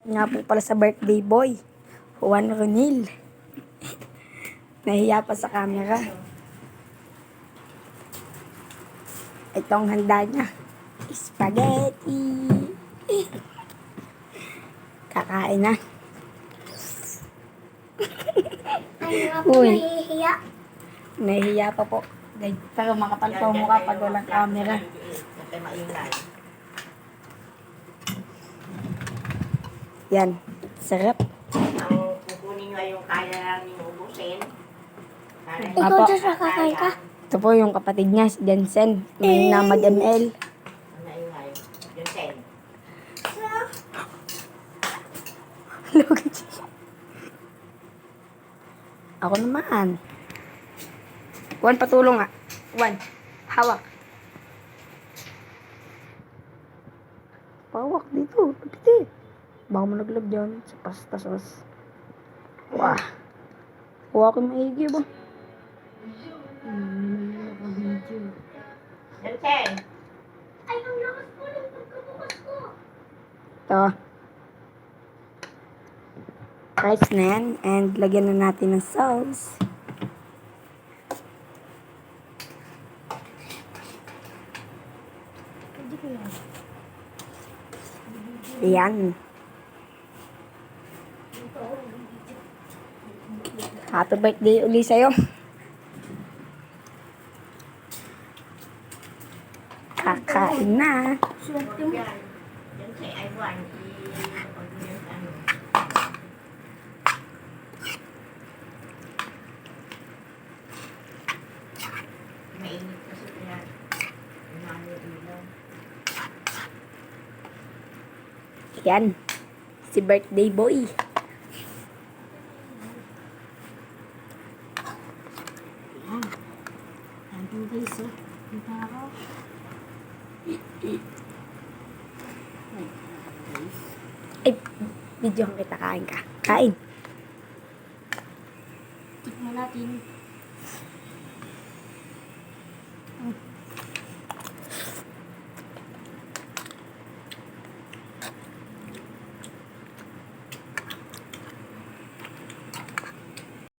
nga po pala sa birthday boy, Juan Ronil. Nahiya pa sa camera. Itong handa niya, spaghetti. Kakain na. Uy, Nahihiya. nahihiya pa po. Pero makapal pa mukha pag walang camera. Yan, sarap. Ang kukunin nyo yung kaya namin ubusin. Ikaw Apo. dyan sa kakain ka? Ito po yung kapatid niya, si Jensen. May namad ML. Ano ingay? Yung 10. Ako naman. Juan, patulong nga. Juan, hawak. Pawak dito. Pagkiti. Baka mo naglag dyan sa pasta sauce. Wah. Huwag ko maigi ba? Yung 10. Ay, ang lakas po ng pagkabukas ko. Ito. Rice na yan. And lagyan na natin ng sauce. Yan. Happy birthday uli sa'yo. Kakain na. Swerte mo. Yung 10 ay 1. Mainit kasi kaya umano ilaw. Yan. Si birthday boy. Ayan guys, oh. Dito ako. Ay, video kita, kain ka. Kain. Tignan natin.